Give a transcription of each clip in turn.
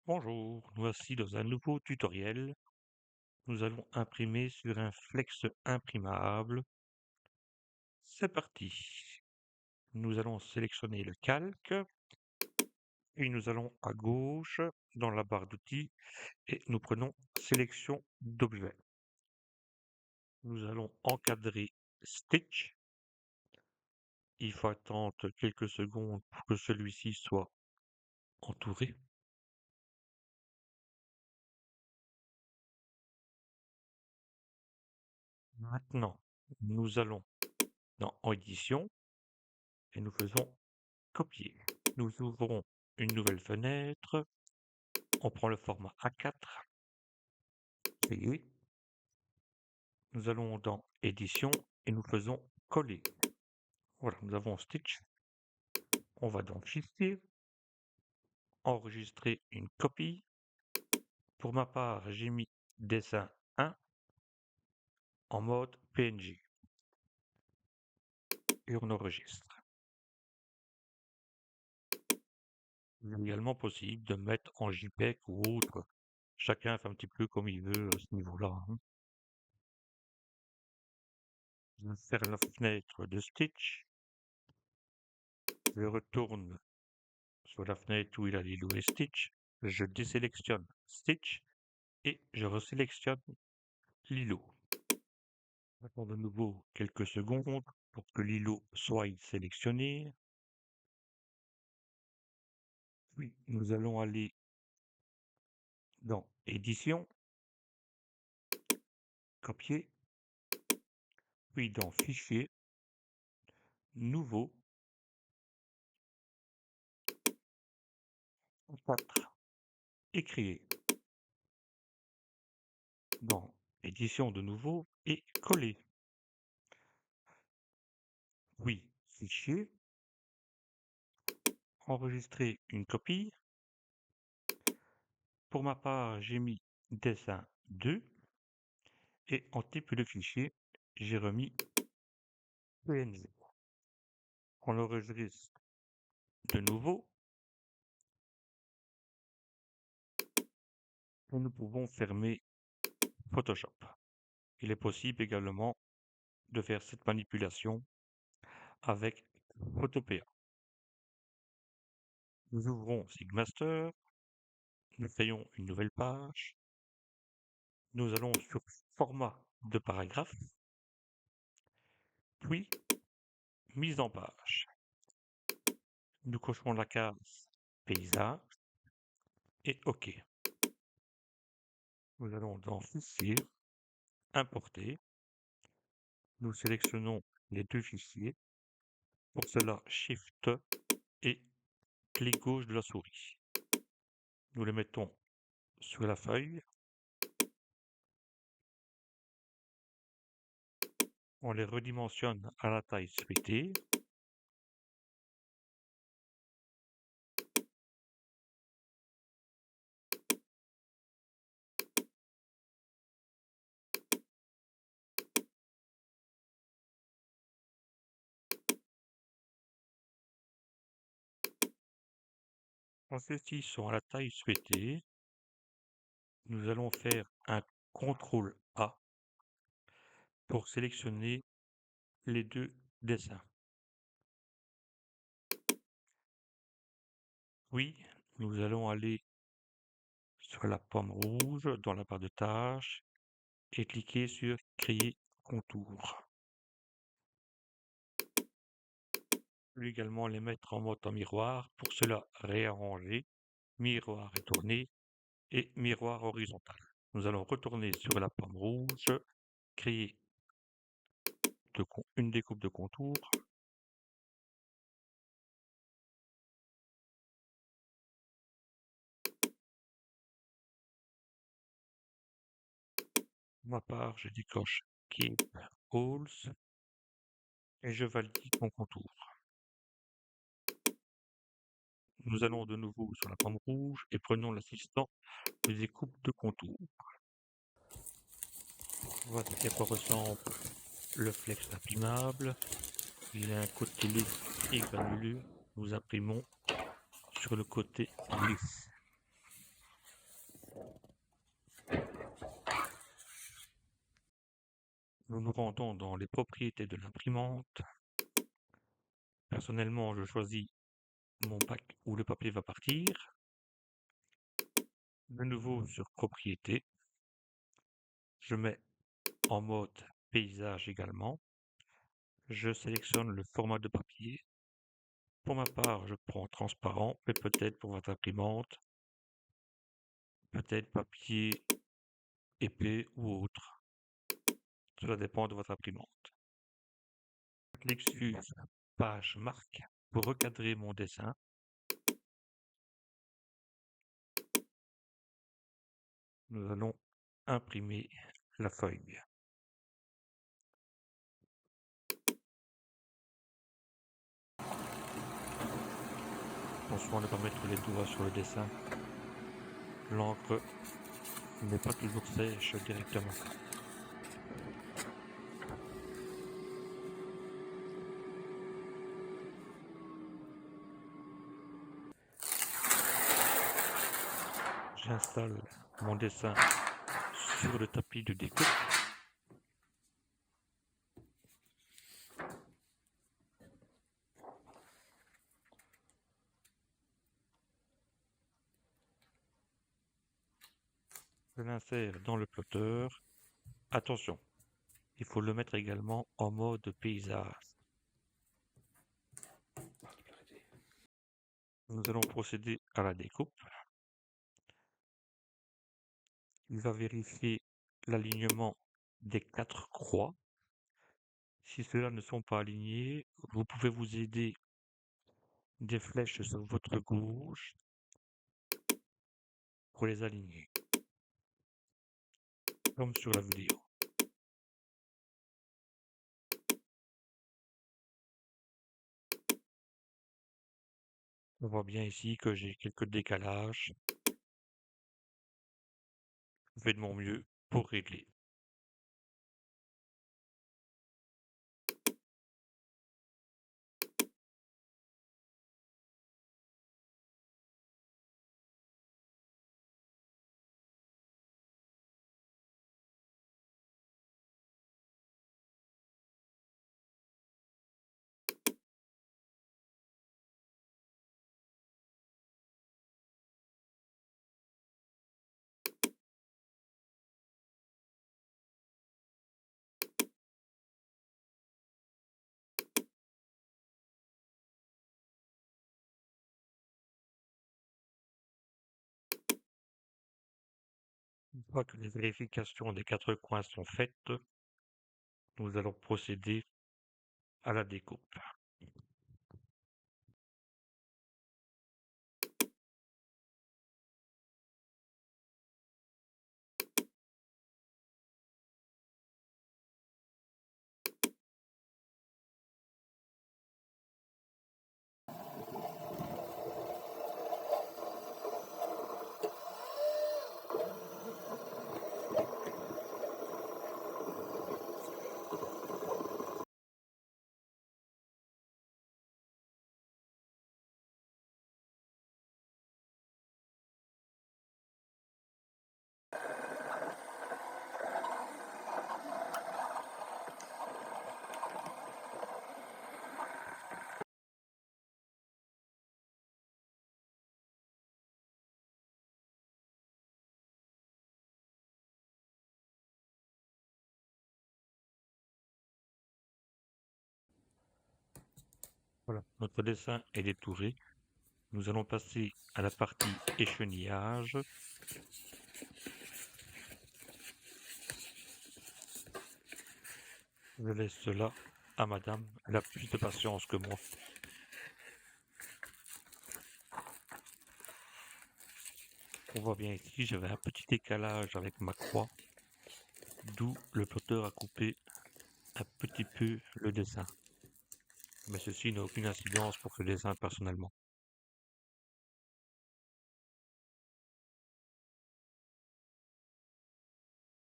Bonjour, nous voici dans un nouveau tutoriel. Nous allons imprimer sur un flex imprimable. C'est parti. Nous allons sélectionner le calque et nous allons à gauche dans la barre d'outils et nous prenons sélection d'objet. Nous allons encadrer Stitch. Il faut attendre quelques secondes pour que celui-ci soit entouré. Maintenant, nous allons dans Édition et nous faisons Copier. Nous ouvrons une nouvelle fenêtre. On prend le format A4. Créer. Nous allons dans Édition et nous faisons Coller. Voilà, nous avons Stitch. On va dans Fichier. Enregistrer une copie. Pour ma part, j'ai mis Dessin 1 en mode PNG. Et on enregistre. Il est également possible de mettre en JPEG ou autre. Chacun fait un petit peu comme il veut à ce niveau-là. Je vais faire la fenêtre de Stitch. Je retourne sur la fenêtre où il a Lilo et Stitch. Je désélectionne Stitch et je resélectionne Lilo. J'attends de nouveau quelques secondes pour que Lilo soit sélectionné. Puis nous allons aller dans Édition, Copier, puis dans Fichier, Nouveau, 4, et Créer. Dans Édition de nouveau et Coller. Puis Fichier, Enregistrer une copie. Pour ma part, j'ai mis Dessin 2 et en type de fichier, j'ai remis PNG. On l'enregistre de nouveau et nous pouvons fermer Photoshop. Il est possible également de faire cette manipulation avec Photopea. Nous ouvrons Sigmaster, nous créons une nouvelle page, nous allons sur Format de paragraphe, puis Mise en page. Nous cochons la case Paysage et OK. Nous allons dans Fichier, Importer. Nous sélectionnons les deux fichiers. Pour cela, Shift et clic gauche de la souris. Nous les mettons sur la feuille. On les redimensionne à la taille souhaitée. Quand ceux-ci sont à la taille souhaitée, nous allons faire un CTRL A pour sélectionner les deux dessins. Puis, nous allons aller sur la pomme rouge dans la barre de tâches et cliquer sur Créer contour. Puis également les mettre en mode en miroir. Pour cela, réarranger, miroir et tourner et miroir horizontal. Nous allons retourner sur la pomme rouge, créer une découpe de contour. Pour ma part, je décoche Keep Alls et je valide mon contour. Nous allons de nouveau sur la pomme rouge et prenons l'assistant de découpe de contour. Voilà à quoi ressemble le flex imprimable. Il a un côté lisse et granuleux. Nous imprimons sur le côté lisse. nous nous rendons dans les propriétés de l'imprimante. Personnellement, je choisis mon bac où le papier va partir. De nouveau sur propriété. Je mets en mode paysage également. Je sélectionne le format de papier. Pour ma part, je prends transparent, mais peut-être pour votre imprimante, peut-être papier épais ou autre. Cela dépend de votre imprimante. Je clique sur page marque pour recadrer mon dessin. Nous allons imprimer la feuille. Attention à ne pas mettre les doigts sur le dessin. L'encre n'est pas toujours sèche directement. J'installe mon dessin sur le tapis de découpe. Je l'insère dans le plotter. Attention, il faut le mettre également en mode paysage. Nous allons procéder à la découpe. Il va vérifier l'alignement des 4 croix. Si ceux-là ne sont pas alignés, vous pouvez vous aider des flèches sur votre gauche pour les aligner, comme sur la vidéo. On voit bien ici que j'ai quelques décalages. Je fais de mon mieux pour régler. Une fois que les vérifications des 4 coins sont faites, nous allons procéder à la découpe. Voilà, notre dessin est détouré. Nous allons passer à la partie échenillage. Je laisse cela à madame, elle a plus de patience que moi. On voit bien ici, j'avais un petit décalage avec ma croix, d'où le plotter a coupé un petit peu le dessin. Mais ceci n'a aucune incidence pour ce dessin personnellement.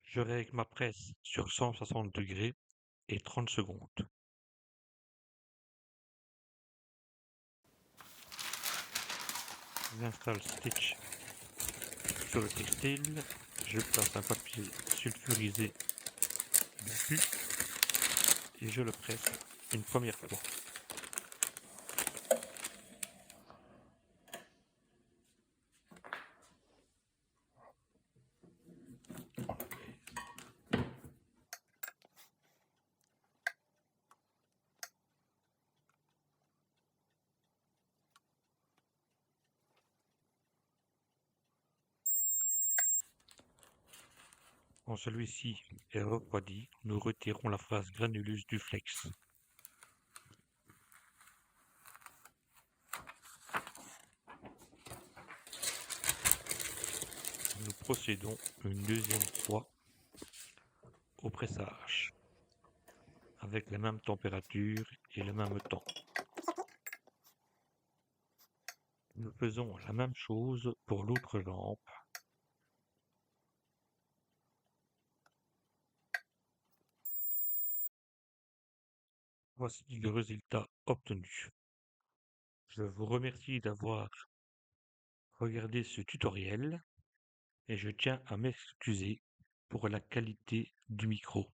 Je règle ma presse sur 160 degrés et 30 secondes. J'installe Stitch sur le textile. Je place un papier sulfurisé mon cul et je le presse une première fois. Quand celui-ci est refroidi, nous retirons la phase granuleuse du flex. Nous procédons une deuxième fois au pressage, avec la même température et le même temps. Nous faisons la même chose pour l'autre lampe. Voici le résultat obtenu. Je vous remercie d'avoir regardé ce tutoriel et je tiens à m'excuser pour la qualité du micro.